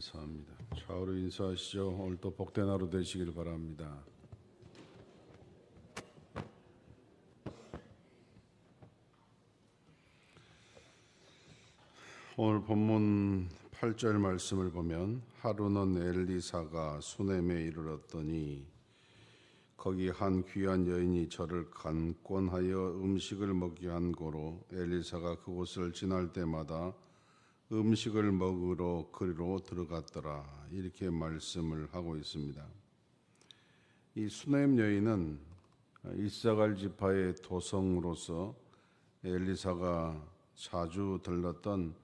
감사합니다. 좌우로 인사하시죠. 오늘도 복된 하루 되시길 바랍니다. 오늘 본문 8절 말씀을 보면 하루는 엘리사가 수넴에 이르렀더니 거기 한 귀한 여인이 저를 간권하여 음식을 먹게 한 고로 엘리사가 그곳을 지날 때마다 음식을 먹으러 그리로 들어갔더라. 이렇게 말씀을 하고 있습니다. 이 수넴 여인은 이사갈 지파의 도성으로서 엘리사가 자주 들렀던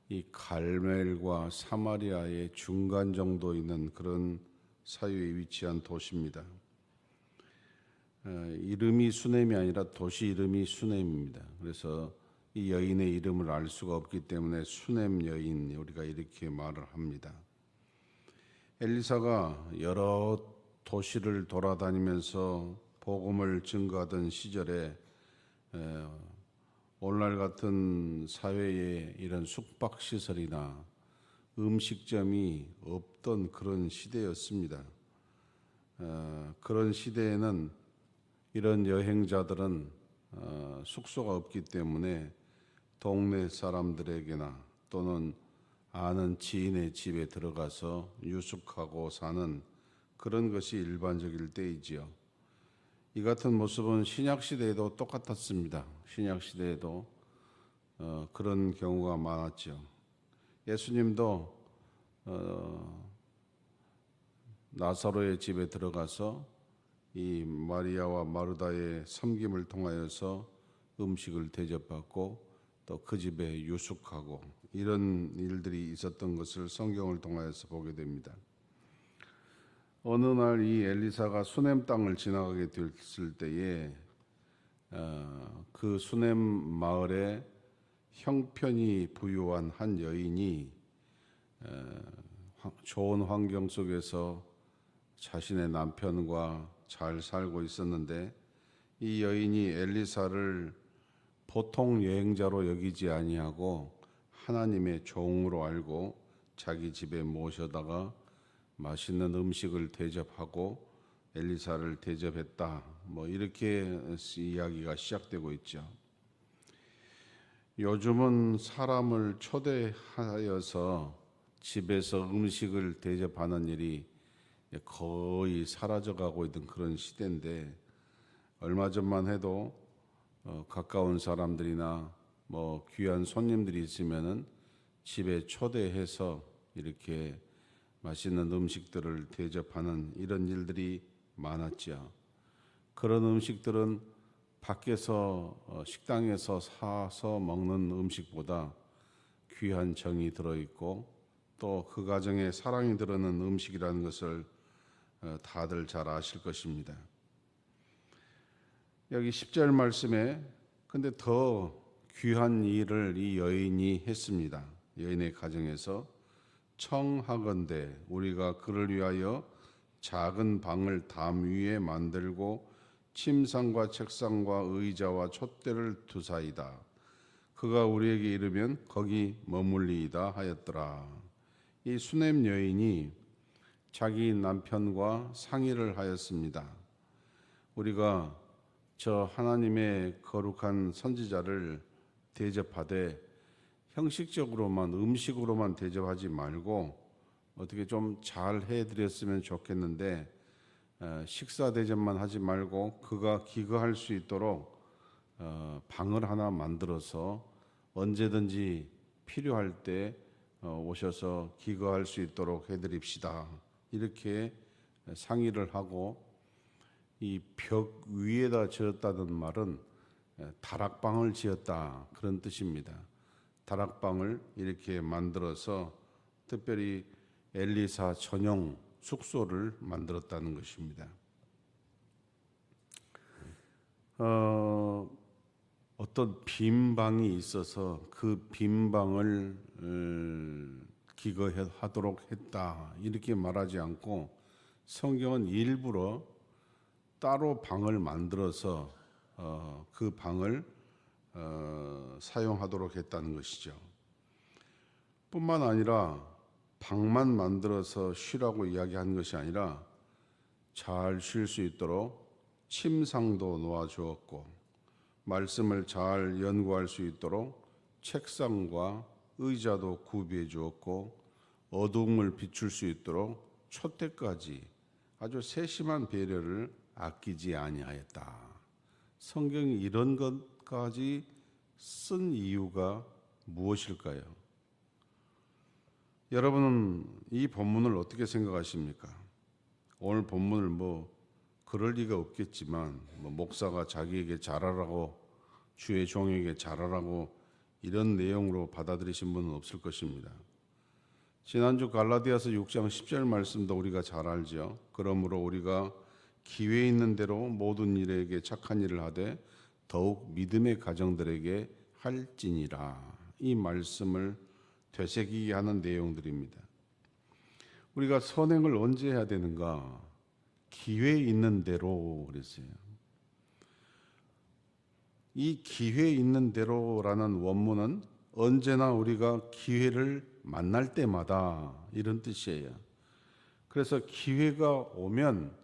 이 갈멜과 사마리아의 중간 정도 있는 그런 사이에 위치한 도시입니다. 이름이 수넴이 아니라 도시 이름이 수넴입니다. 그래서 이 여인의 이름을 알 수가 없기 때문에 수넴 여인 우리가 이렇게 말을 합니다. 엘리사가 여러 도시를 돌아다니면서 복음을 증거하던 시절에 오늘날 같은 사회에 이런 숙박시설이나 음식점이 없던 그런 시대였습니다. 그런 시대에는 이런 여행자들은 숙소가 없기 때문에 동네 사람들에게나 또는 아는 지인의 집에 들어가서 유숙하고 사는 그런 것이 일반적일 때이지요. 이 같은 모습은 신약시대에도 똑같았습니다. 신약시대에도 그런 경우가 많았죠. 예수님도 나사로의 집에 들어가서 이 마리아와 마르다의 섬김을 통하여서 음식을 대접받고 또 그 집에 유숙하고 이런 일들이 있었던 것을 성경을 통하여서 보게 됩니다. 어느 날 이 엘리사가 수넴 땅을 지나가게 됐을 때에 그 수넴 마을에 형편이 부유한 한 여인이 좋은 환경 속에서 자신의 남편과 잘 살고 있었는데 이 여인이 엘리사를 보통 여행자로 여기지 아니하고 하나님의 종으로 알고 자기 집에 모셔다가 맛있는 음식을 대접하고 엘리사를 대접했다. 이렇게 이야기가 시작되고 있죠. 요즘은 사람을 초대하여서 집에서 음식을 대접하는 일이 거의 사라져가고 있는 그런 시대인데 얼마 전만 해도 가까운 사람들이나 귀한 손님들이 있으면은 집에 초대해서 이렇게 맛있는 음식들을 대접하는 이런 일들이 많았죠. 그런 음식들은 밖에서 식당에서 사서 먹는 음식보다 귀한 정이 들어있고 또 그 가정에 사랑이 들어있는 음식이라는 것을 다들 잘 아실 것입니다. 여기 10절 말씀에 근데 더 귀한 일을 이 여인이 했습니다. 여인의 가정에서 청하건대 우리가 그를 위하여 작은 방을 담 위에 만들고 침상과 책상과 의자와 촛대를 두사이다. 그가 우리에게 이르면 거기 머물리이다 하였더라. 이 수넴 여인이 자기 남편과 상의를 하였습니다. 우리가 저 하나님의 거룩한 선지자를 대접하되 형식적으로만 음식으로만 대접하지 말고 어떻게 좀 잘 해드렸으면 좋겠는데 식사 대접만 하지 말고 그가 기거할 수 있도록 방을 하나 만들어서 언제든지 필요할 때 오셔서 기거할 수 있도록 해드립시다. 이렇게 상의를 하고 이 벽 위에다 지었다는 말은 다락방을 지었다 그런 뜻입니다. 다락방을 이렇게 만들어서 특별히 엘리사 전용 숙소를 만들었다는 것입니다. 어떤 빈 방이 있어서 그 빈 방을 기거하도록 했다 이렇게 말하지 않고 성경은 일부러 따로 방을 만들어서 그 방을 사용하도록 했다는 것이죠. 뿐만 아니라 방만 만들어서 쉬라고 이야기한 것이 아니라 잘 쉴 수 있도록 침상도 놓아주었고 말씀을 잘 연구할 수 있도록 책상과 의자도 구비해 주었고 어둠을 비출 수 있도록 촛대까지 아주 세심한 배려를 아끼지 아니하였다. 성경이 이런 것까지 쓴 이유가 무엇일까요? 여러분은 이 본문을 어떻게 생각하십니까? 오늘 본문을 그럴 리가 없겠지만 목사가 자기에게 잘하라고 주의 종에게 잘하라고 이런 내용으로 받아들이신 분은 없을 것입니다. 지난주 갈라디아서 6장 10절 말씀도 우리가 잘 알죠. 그러므로 우리가 기회 있는 대로 모든 일에게 착한 일을 하되 더욱 믿음의 가정들에게 할지니라. 이 말씀을 되새기게 하는 내용들입니다. 우리가 선행을 언제 해야 되는가? 기회 있는 대로 그랬어요. 이 기회 있는 대로라는 원문은 언제나 우리가 기회를 만날 때마다 이런 뜻이에요. 그래서 기회가 오면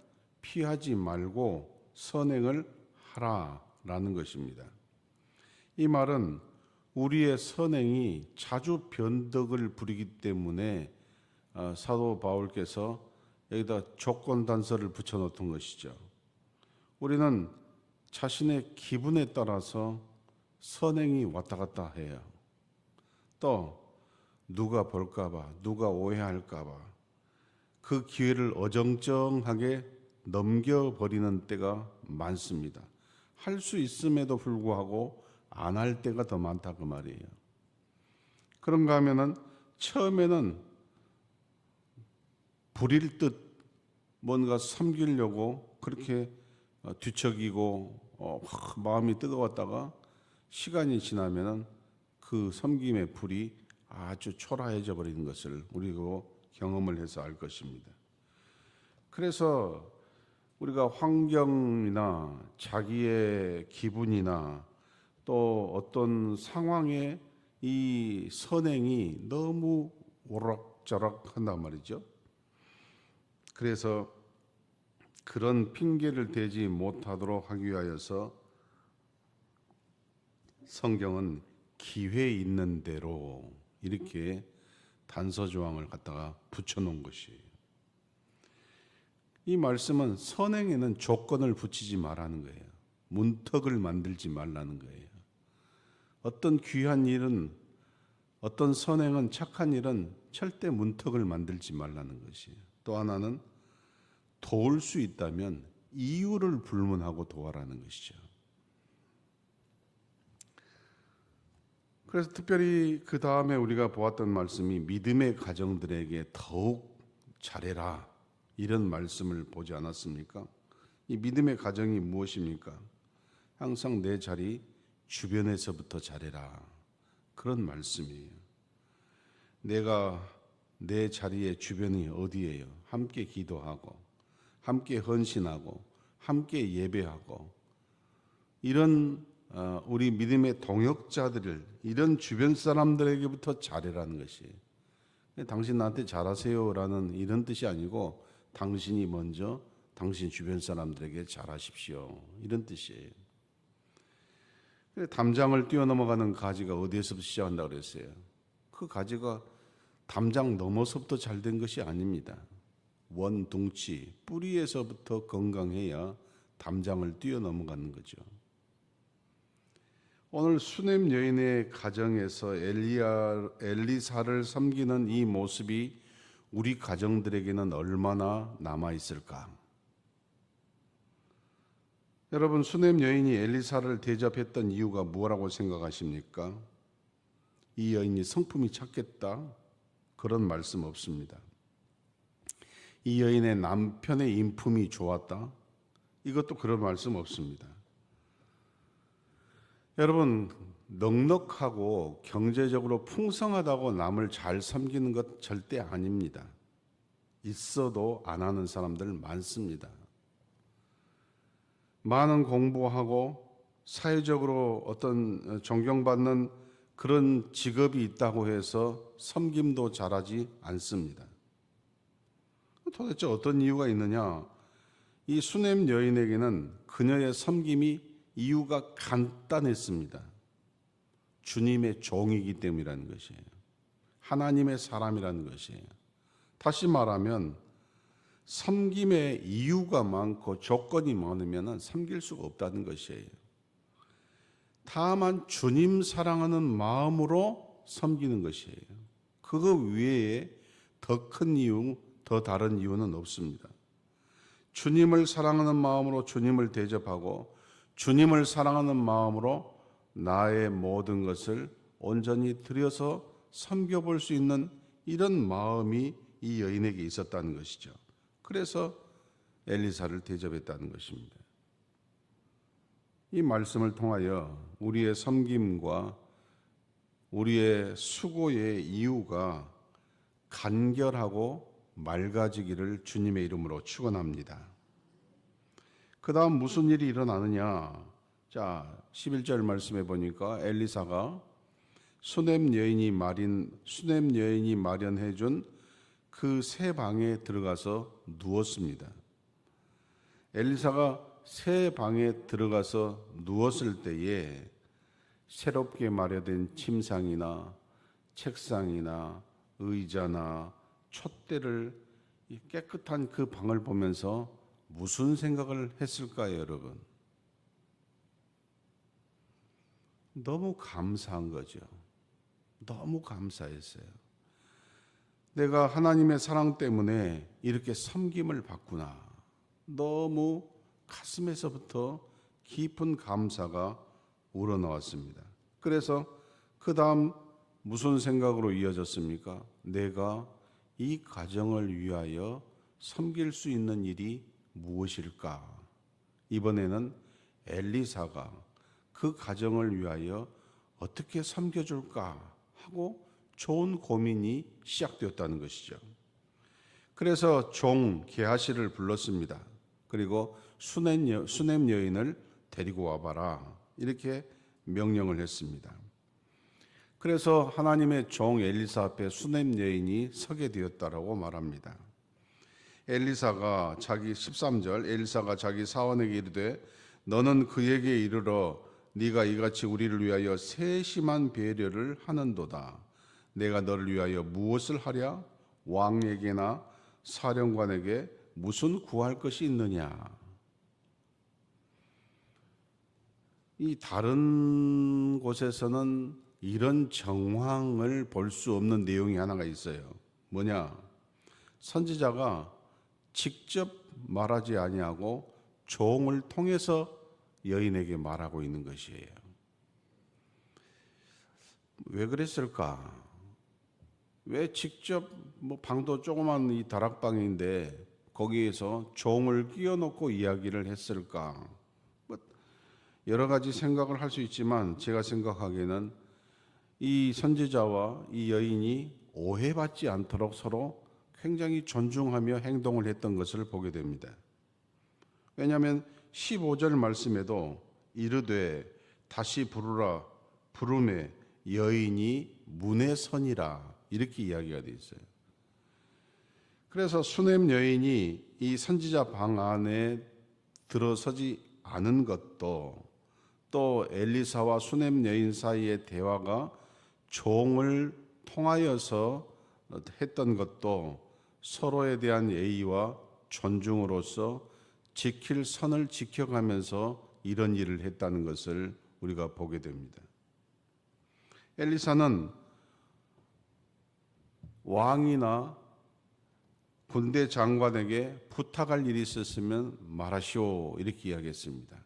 피하지 말고 선행을 하라라는 것입니다. 이 말은 우리의 선행이 자주 변덕을 부리기 때문에 사도 바울께서 여기다 조건 단서를 붙여놓던 것이죠. 우리는 자신의 기분에 따라서 선행이 왔다 갔다 해요. 또 누가 볼까봐, 누가 오해할까봐 그 기회를 어정쩡하게 넘겨버리는 때가 많습니다. 할 수 있음에도 불구하고 안 할 때가 더 많다 그 말이에요. 그런가 하면은 처음에는 부릴 듯 뭔가 섬기려고 그렇게 뒤척이고 마음이 뜨거웠다가 시간이 지나면은 그 섬김의 불이 아주 초라해져 버리는 것을 우리가 경험을 해서 알 것입니다. 그래서 우리가 환경이나 자기의 기분이나 또 어떤 상황에 이 선행이 너무 오락자락 한단 말이죠. 그래서 그런 핑계를 대지 못하도록 하기 위하여서 성경은 기회 있는 대로 이렇게 단서 조항을 갖다가 붙여놓은 것이에요. 이 말씀은 선행에는 조건을 붙이지 말라는 거예요. 문턱을 만들지 말라는 거예요. 어떤 귀한 일은, 어떤 선행은, 착한 일은 절대 문턱을 만들지 말라는 것이에요. 또 하나는 도울 수 있다면 이유를 불문하고 도와라는 것이죠. 그래서 특별히 그 다음에 우리가 보았던 말씀이 믿음의 가정들에게 더욱 잘해라 이런 말씀을 보지 않았습니까? 이 믿음의 가정이 무엇입니까? 항상 내 자리 주변에서부터 잘해라 그런 말씀이에요. 내가 내 자리의 주변이 어디예요? 함께 기도하고 함께 헌신하고 함께 예배하고 이런 우리 믿음의 동역자들을 이런 주변 사람들에게부터 잘해라는 것이에요. 당신 나한테 잘하세요라는 이런 뜻이 아니고 당신이 먼저 당신 주변 사람들에게 잘하십시오 이런 뜻이에요. 담장을 뛰어넘어가는 가지가 어디에서부터 시작한다고 그랬어요? 그 가지가 담장 넘어서부터 잘된 것이 아닙니다. 원둥치 뿌리에서부터 건강해야 담장을 뛰어넘어가는 거죠. 오늘 수넴 여인의 가정에서 엘리사를 섬기는 이 모습이 우리 가정들에게는 얼마나 남아있을까? 여러분, 수넴 여인이 엘리사를 대접했던 이유가 뭐라고 생각하십니까? 이 여인이 성품이 착했다? 그런 말씀 없습니다. 이 여인의 남편의 인품이 좋았다? 이것도 그런 말씀 없습니다. 여러분, 넉넉하고 경제적으로 풍성하다고 남을 잘 섬기는 것 절대 아닙니다. 있어도 안 하는 사람들 많습니다. 많은 공부하고 사회적으로 어떤 존경받는 그런 직업이 있다고 해서 섬김도 잘하지 않습니다. 도대체 어떤 이유가 있느냐? 이 수넴 여인에게는 그녀의 섬김이 이유가 간단했습니다. 주님의 종이기 때문이라는 것이에요. 하나님의 사람이라는 것이에요. 다시 말하면 섬김의 이유가 많고 조건이 많으면 섬길 수가 없다는 것이에요. 다만 주님 사랑하는 마음으로 섬기는 것이에요. 그거 외에 더 큰 이유, 더 다른 이유는 없습니다. 주님을 사랑하는 마음으로 주님을 대접하고 주님을 사랑하는 마음으로 나의 모든 것을 온전히 드려서 섬겨볼 수 있는 이런 마음이 이 여인에게 있었다는 것이죠. 그래서 엘리사를 대접했다는 것입니다. 이 말씀을 통하여 우리의 섬김과 우리의 수고의 이유가 간결하고 맑아지기를 주님의 이름으로 축원합니다. 그 다음 무슨 일이 일어나느냐? 자, 11절 말씀해 보니까 엘리사가 수넴 여인이 마련해 준 그 새 방에 들어가서 누웠습니다. 엘리사가 새 방에 들어가서 누웠을 때에 새롭게 마련된 침상이나 책상이나 의자나 촛대를 깨끗한 그 방을 보면서 무슨 생각을 했을까요, 여러분? 너무 감사한 거죠. 너무 감사했어요. 내가 하나님의 사랑 때문에 이렇게 섬김을 받구나. 너무 가슴에서부터 깊은 감사가 우러나왔습니다. 그래서 그 다음 무슨 생각으로 이어졌습니까? 내가 이 가정을 위하여 섬길 수 있는 일이 무엇일까? 이번에는 엘리사가 그 가정을 위하여 어떻게 섬겨줄까 하고 좋은 고민이 시작되었다는 것이죠. 그래서 종 게하시를 불렀습니다. 그리고 수넴 여인을 데리고 와봐라 이렇게 명령을 했습니다. 그래서 하나님의 종 엘리사 앞에 수넴 여인이 서게 되었다라고 말합니다. 엘리사가 13절 엘리사가 자기 사원에게 이르되 너는 그에게 이르러 네가 이같이 우리를 위하여 세심한 배려를 하는도다. 내가 너를 위하여 무엇을 하랴? 왕에게나 사령관에게 무슨 구할 것이 있느냐? 이 다른 곳에서는 이런 정황을 볼 수 없는 내용이 하나가 있어요. 뭐냐? 선지자가 직접 말하지 아니하고 종을 통해서 여인에게 말하고 있는 것이에요. 왜 그랬을까? 왜 직접 방도 조그만 이 다락방인데 거기에서 종을 끼워놓고 이야기를 했을까? 여러 가지 생각을 할 수 있지만 제가 생각하기에는 이 선지자와 이 여인이 오해받지 않도록 서로 굉장히 존중하며 행동을 했던 것을 보게 됩니다. 왜냐하면 15절 말씀에도 이르되 다시 부르라 부르매 여인이 문에 서니라 이렇게 이야기가 되어 있어요. 그래서 수넴 여인이 이 선지자 방 안에 들어서지 않은 것도 또 엘리사와 수넴 여인 사이의 대화가 종을 통하여서 했던 것도 서로에 대한 예의와 존중으로서 지킬 선을 지켜가면서 이런 일을 했다는 것을 우리가 보게 됩니다. 엘리사는 왕이나 군대 장관에게 부탁할 일이 있었으면 말하시오 이렇게 이야기했습니다.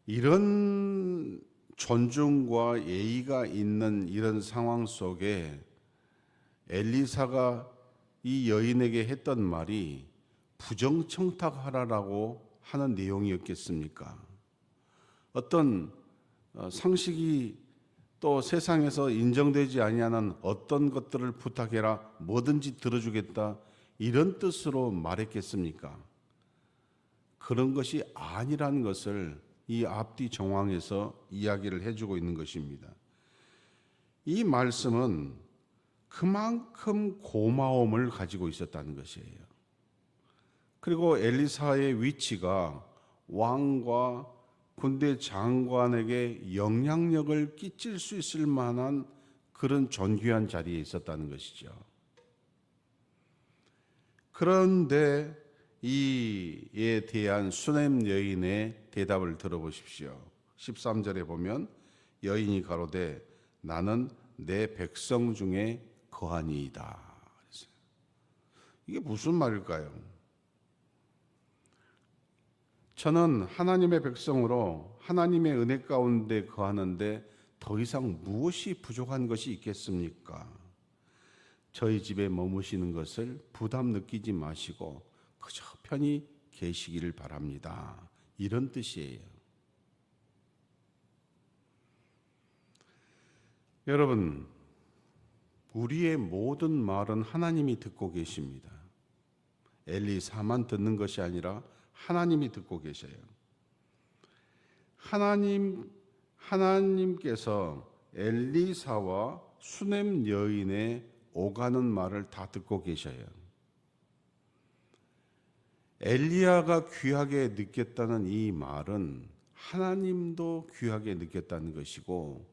이런 존중과 예의가 있는 이런 상황 속에 엘리사가 이 여인에게 했던 말이 부정청탁하라라고 하는 내용이었겠습니까? 어떤 상식이 또 세상에서 인정되지 아니하는 어떤 것들을 부탁해라 뭐든지 들어주겠다 이런 뜻으로 말했겠습니까? 그런 것이 아니라는 것을 이 앞뒤 정황에서 이야기를 해주고 있는 것입니다. 이 말씀은 그만큼 고마움을 가지고 있었다는 것이에요. 그리고 엘리사의 위치가 왕과 군대 장관에게 영향력을 끼칠 수 있을 만한 그런 존귀한 자리에 있었다는 것이죠. 그런데 이에 대한 수넴 여인의 대답을 들어보십시오. 13절에 보면 여인이 가로되 나는 내 백성 중에 거하니이다. 이게 무슨 말일까요? 저는 하나님의 백성으로 하나님의 은혜 가운데 거하는데 더 이상 무엇이 부족한 것이 있겠습니까? 저희 집에 머무시는 것을 부담 느끼지 마시고 그저 편히 계시기를 바랍니다. 이런 뜻이에요. 여러분, 우리의 모든 말은 하나님이 듣고 계십니다. 엘리사만 듣는 것이 아니라 하나님이 듣고 계셔요. 하나님께서 엘리사와 수넴 여인의 오가는 말을 다 듣고 계셔요. 엘리야가 귀하게 느꼈다는 이 말은 하나님도 귀하게 느꼈다는 것이고,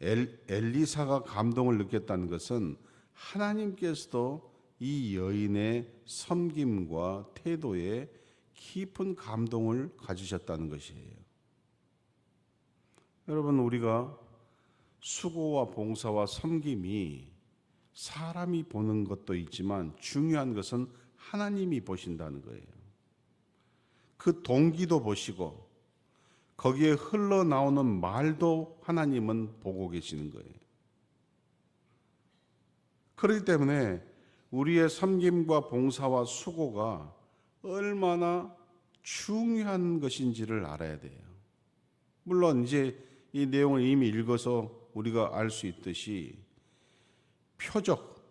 엘리사가 감동을 느꼈다는 것은 하나님께서도 이 여인의 섬김과 태도에 깊은 감동을 가지셨다는 것이에요. 여러분, 우리가 수고와 봉사와 섬김이 사람이 보는 것도 있지만 중요한 것은 하나님이 보신다는 거예요. 그 동기도 보시고 거기에 흘러나오는 말도 하나님은 보고 계시는 거예요. 그렇기 때문에 우리의 섬김과 봉사와 수고가 얼마나 중요한 것인지를 알아야 돼요. 물론 이제 이 내용을 이미 읽어서 우리가 알 수 있듯이 표적,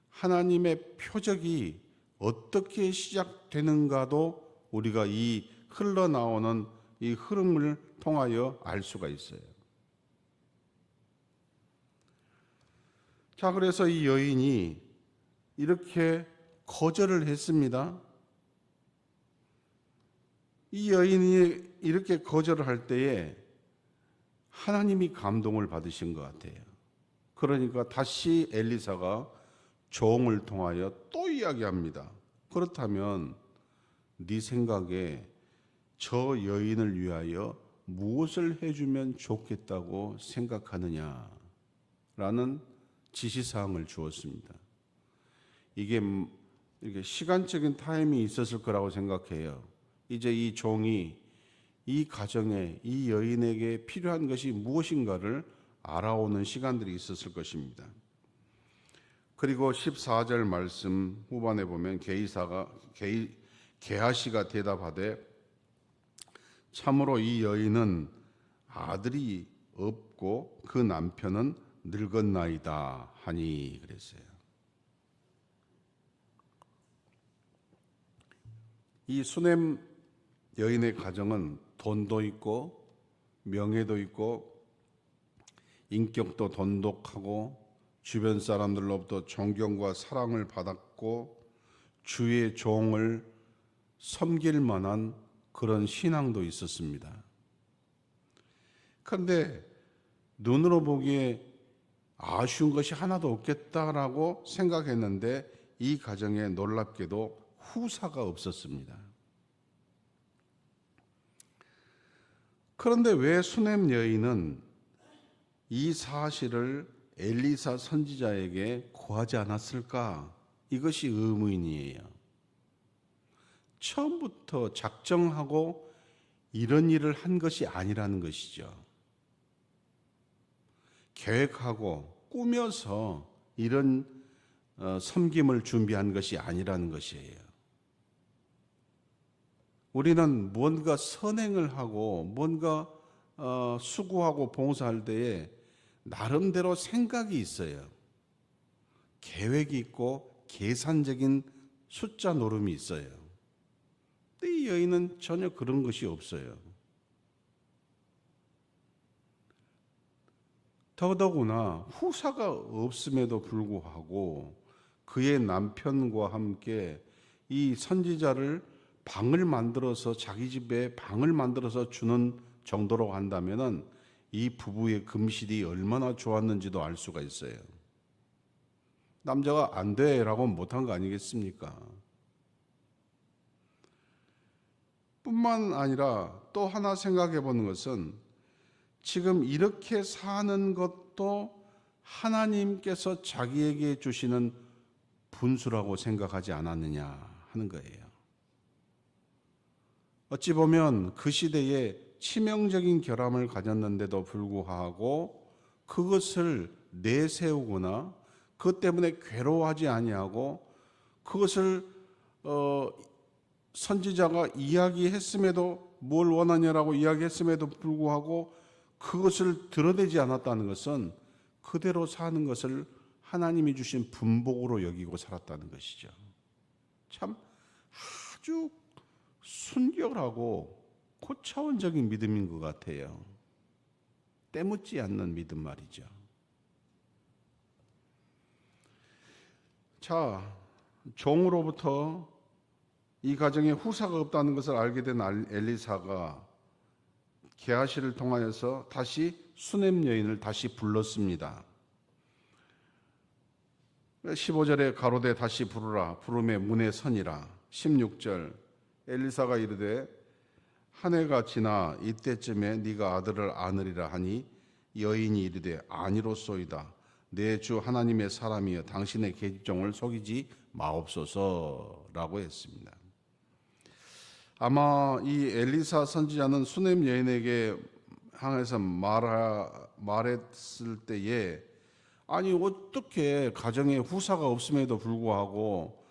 하나님의 표적이 어떻게 시작되는가도 우리가 이 흘러나오는 이 흐름을 통하여 알 수가 있어요. 자, 그래서 이 여인이 이렇게 거절을 했습니다. 이 여인이 이렇게 거절을 할 때에 하나님이 감동을 받으신 것 같아요. 그러니까 다시 엘리사가 종을 통하여 또 이야기합니다. 그렇다면 네 생각에 저 여인을 위하여 무엇을 해주면 좋겠다고 생각하느냐? 라는 지시사항을 주었습니다. 이게 시간적인 타임이 있었을 거라고 생각해요. 이제 이 종이 이 가정에 이 여인에게 필요한 것이 무엇인가를 알아오는 시간들이 있었을 것입니다. 그리고 14절 말씀 후반에 보면 게하시가 대답하되 참으로 이 여인은 아들이 없고 그 남편은 늙었나이다 하니 그랬어요. 이 수넴 여인의 가정은 돈도 있고 명예도 있고 인격도 돈독하고 주변 사람들로부터 존경과 사랑을 받았고 주의 종을 섬길 만한 그런 신앙도 있었습니다. 그런데 눈으로 보기에 아쉬운 것이 하나도 없겠다라고 생각했는데 이 가정에 놀랍게도 후사가 없었습니다. 그런데 왜 수넴 여인은 이 사실을 엘리사 선지자에게 고하지 않았을까? 이것이 의문이에요. 처음부터 작정하고 이런 일을 한 것이 아니라는 것이죠. 계획하고 꾸며서 이런 섬김을 준비한 것이 아니라는 것이에요. 우리는 뭔가 선행을 하고 뭔가 수고하고 봉사할 때에 나름대로 생각이 있어요. 계획이 있고 계산적인 숫자 노름이 있어요. 근데 이 여인은 전혀 그런 것이 없어요. 더더구나 후사가 없음에도 불구하고 그의 남편과 함께 이 선지자를 방을 만들어서 자기 집에 방을 만들어서 주는 정도로 한다면은 이 부부의 금실이 얼마나 좋았는지도 알 수가 있어요. 남자가 안 돼라고 못한 거 아니겠습니까? 뿐만 아니라 또 하나 생각해 보는 것은 지금 이렇게 사는 것도 하나님께서 자기에게 주시는 분수라고 생각하지 않았느냐 하는 거예요. 어찌 보면 그 시대에 치명적인 결함을 가졌는데도 불구하고 그것을 내세우거나 그것 때문에 괴로워하지 아니하고 그것을 선지자가 이야기했음에도 뭘 원하냐라고 이야기했음에도 불구하고 그것을 드러내지 않았다는 것은 그대로 사는 것을 하나님이 주신 분복으로 여기고 살았다는 것이죠. 참 아주 순결하고 고차원적인 믿음인 것 같아요. 때묻지 않는 믿음 말이죠. 자, 종으로부터 이 가정에 후사가 없다는 것을 알게 된 엘리사가 게하시를 통하여서 다시 수넴 여인을 다시 불렀습니다. 15절에 가로되 다시 부르라 부름에 문에 서니라. 16절 엘리사가 이르되 한 해가 지나 이때쯤에 네가 아들을 안으리라 하니 여인이 이르되 아니로소이다. 내 주 하나님의 사람이여 당신의 계집종을 속이지 마옵소서라고 했습니다. 아마 이 엘리사 선지자는 수넴 여인에게 향해서 말했을 때에 아니 어떻게 가정에 후사가 없음에도 불구하고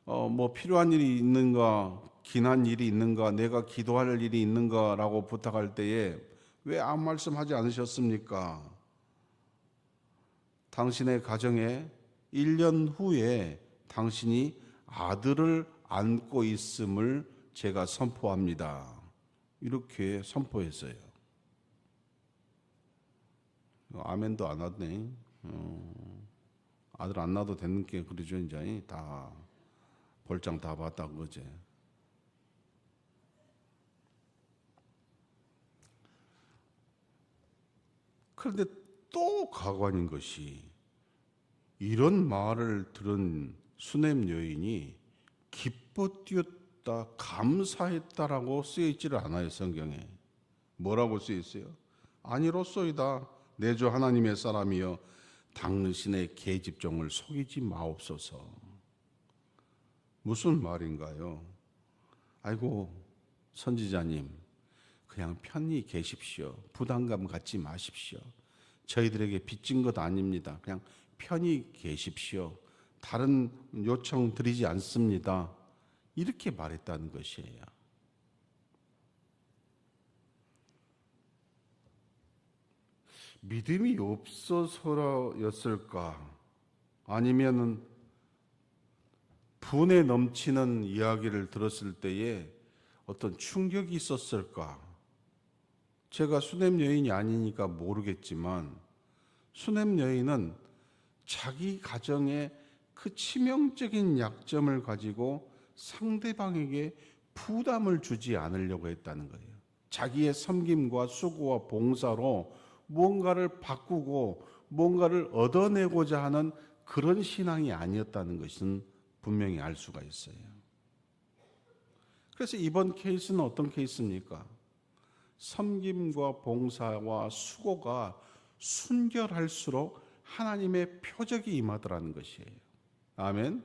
뭐 필요한 일이 있는가, 기난 일이 있는가, 내가 기도할 일이 있는가라고 부탁할 때에 왜 아무 말씀하지 않으셨습니까? 당신의 가정에 1년 후에 당신이 아들을 안고 있음을 제가 선포합니다. 이렇게 선포했어요. 아멘도 안 하네. 아들 안 낳아도 되는 게 그러죠. 이제 다 볼장 다 봤다 그거지. 그런데 또 가관인 것이 이런 말을 들은 수넴 여인이 기뻐 뛰었다 감사했다라고 쓰여 있지를 않아요. 성경에 뭐라고 쓰여 있어요? 아니로소이다 내 주 하나님의 사람이여 당신의 계집종을 속이지 마옵소서. 무슨 말인가요? 아이고 선지자님 그냥 편히 계십시오. 부담감 갖지 마십시오. 저희들에게 빚진 것 아닙니다. 그냥 편히 계십시오. 다른 요청 드리지 않습니다. 이렇게 말했다는 것이에요. 믿음이 없어서였을까? 아니면은 분에 넘치는 이야기를 들었을 때에 어떤 충격이 있었을까? 제가 수넴 여인이 아니니까 모르겠지만 수넴 여인은 자기 가정의 그 치명적인 약점을 가지고 상대방에게 부담을 주지 않으려고 했다는 거예요. 자기의 섬김과 수고와 봉사로 뭔가를 바꾸고 뭔가를 얻어내고자 하는 그런 신앙이 아니었다는 것은 분명히 알 수가 있어요. 그래서 이번 케이스는 어떤 케이스입니까? 섬김과 봉사와 수고가 순결할수록 하나님의 표적이 임하더라는 것이에요. 아멘.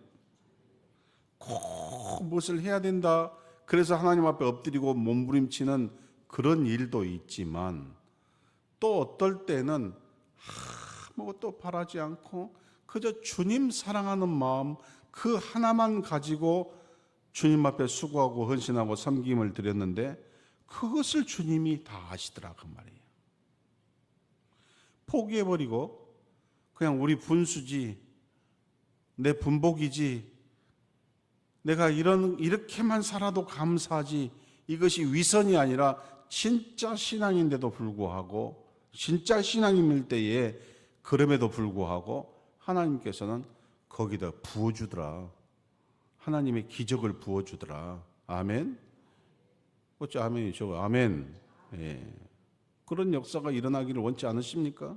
꼭 무엇을 해야 된다. 그래서 하나님 앞에 엎드리고 몸부림치는 그런 일도 있지만 또 어떨 때는 아무것도 바라지 않고 그저 주님 사랑하는 마음 그 하나만 가지고 주님 앞에 수고하고 헌신하고 섬김을 드렸는데 그것을 주님이 다 아시더라 그 말이에요. 포기해버리고 그냥 우리 분수지 내 분복이지 내가 이렇게만 살아도 감사하지 이것이 위선이 아니라 진짜 신앙인데도 불구하고 진짜 신앙인일 때에 그럼에도 불구하고 하나님께서는 거기다 부어주더라. 하나님의 기적을 부어주더라. 아멘? 어째 아멘이죠? 아멘. 예. 그런 역사가 일어나기를 원치 않으십니까?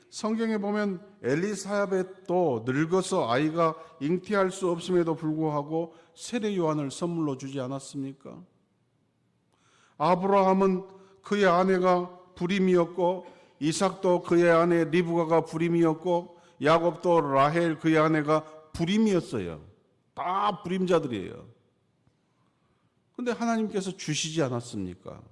성경에 보면 엘리사벳도 늙어서 아이가 잉태할 수 없음에도 불구하고 세례 요한을 선물로 주지 않았습니까? 아브라함은 그의 아내가 불임이었고, 이삭도 그의 아내 리브가가 불임이었고, 야곱도 라헬 그의 아내가 불임이었어요. 다 불임자들이에요. 근데 하나님께서 주시지 않았습니까?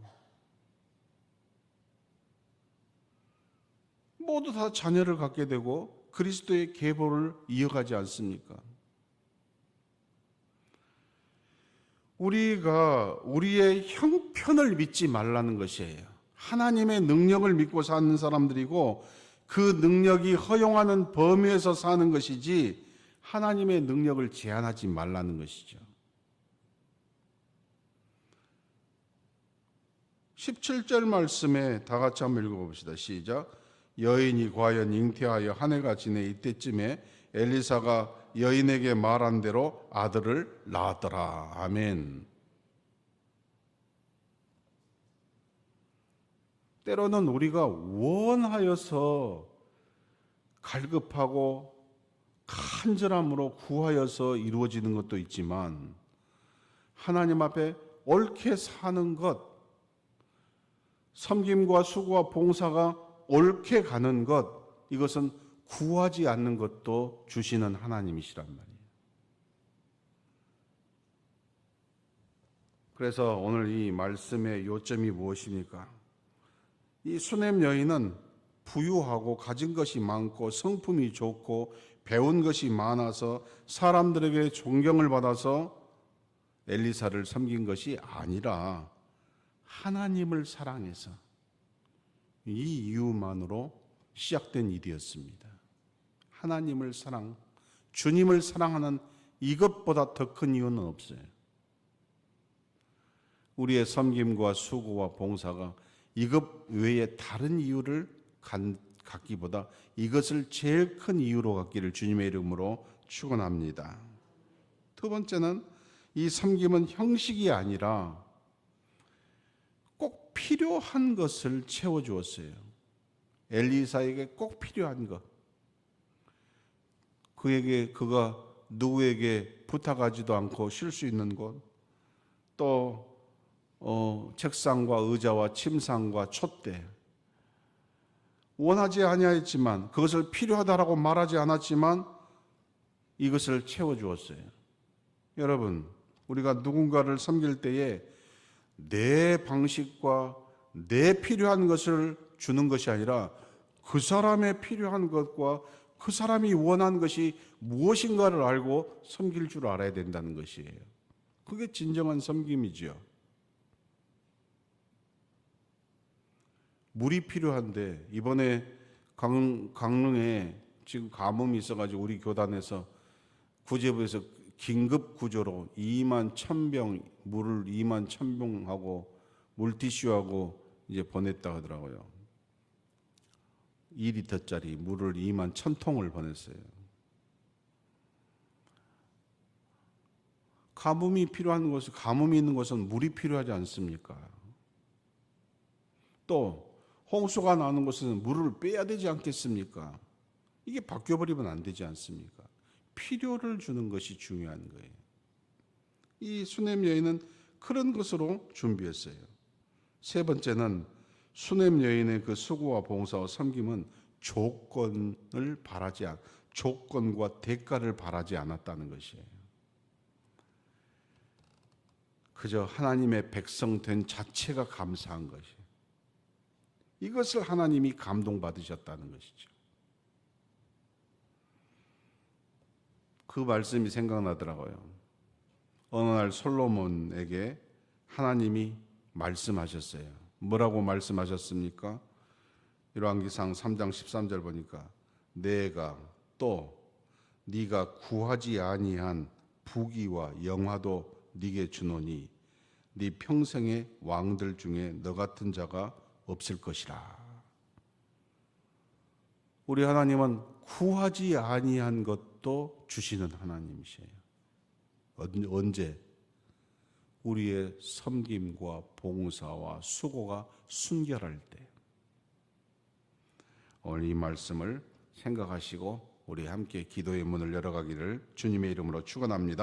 모두 다 자녀를 갖게 되고 그리스도의 계보를 이어가지 않습니까? 우리가 우리의 형편을 믿지 말라는 것이에요. 하나님의 능력을 믿고 사는 사람들이고 그 능력이 허용하는 범위에서 사는 것이지 하나님의 능력을 제한하지 말라는 것이죠. 17절 말씀에 다 같이 한번 읽어봅시다. 시작. 여인이 과연 잉태하여 한 해가 지내 이때쯤에 엘리사가 여인에게 말한 대로 아들을 낳았더라. 아멘. 때로는 우리가 원하여서 갈급하고 간절함으로 구하여서 이루어지는 것도 있지만 하나님 앞에 옳게 사는 것, 섬김과 수고와 봉사가 옳게 가는 것, 이것은 구하지 않는 것도 주시는 하나님이시란 말이에요. 그래서 오늘 이 말씀의 요점이 무엇입니까? 이 수넴 여인은 부유하고 가진 것이 많고 성품이 좋고 배운 것이 많아서 사람들에게 존경을 받아서 엘리사를 섬긴 것이 아니라 하나님을 사랑해서 이 이유만으로 시작된 일이었습니다. 하나님을 사랑, 주님을 사랑하는 이것보다 더 큰 이유는 없어요. 우리의 섬김과 수고와 봉사가 이것 외에 다른 이유를 갖기보다 이것을 제일 큰 이유로 갖기를 주님의 이름으로 축원합니다. 두 번째는 이 섬김은 형식이 아니라 꼭 필요한 것을 채워주었어요. 엘리사에게 꼭 필요한 것. 그가 누구에게 부탁하지도 않고 쉴 수 있는 곳, 또 책상과 의자와 침상과 촛대, 원하지 아니하였지만 그것을 필요하다라고 말하지 않았지만 이것을 채워주었어요. 여러분, 우리가 누군가를 섬길 때에 내 방식과 내 필요한 것을 주는 것이 아니라 그 사람의 필요한 것과 그 사람이 원하는 것이 무엇인가를 알고 섬길 줄 알아야 된다는 것이에요. 그게 진정한 섬김이죠. 물이 필요한데 이번에 강릉에 지금 가뭄이 있어가지고 우리 교단에서 구제부에서 긴급 구조로 2만 1,000병 물을 2만 1,000병하고 물티슈하고 이제 보냈다 하더라고요. 2리터짜리 물을 2만 1,000통을 보냈어요. 가뭄이 필요한 곳은, 가뭄이 있는 곳은 물이 필요하지 않습니까? 또 홍수가 나는 곳은 물을 빼야 되지 않겠습니까? 이게 바뀌어버리면 안 되지 않습니까? 필요를 주는 것이 중요한 거예요. 이 수넴 여인은 그런 것으로 준비했어요. 세 번째는 수넴 여인의 그 수고와 봉사와 섬김은 조건과 대가를 바라지 않았다는 것이에요. 그저 하나님의 백성 된 자체가 감사한 것이에요. 이것을 하나님이 감동받으셨다는 것이죠. 그 말씀이 생각나더라고요. 어느 날 솔로몬에게 하나님이 말씀하셨어요. 뭐라고 말씀하셨습니까? 열왕기상 3장 13절 보니까 내가 또 네가 구하지 아니한 부귀와 영화도 네게 주노니 네 평생의 왕들 중에 너 같은 자가 없을 것이라. 우리 하나님은 구하지 아니한 것도 주시는 하나님이세요. 언제? 우리의 섬김과 봉사와 수고가 순결할 때. 오늘 이 말씀을 생각하시고 우리 함께 기도의 문을 열어가기를 주님의 이름으로 축원합니다.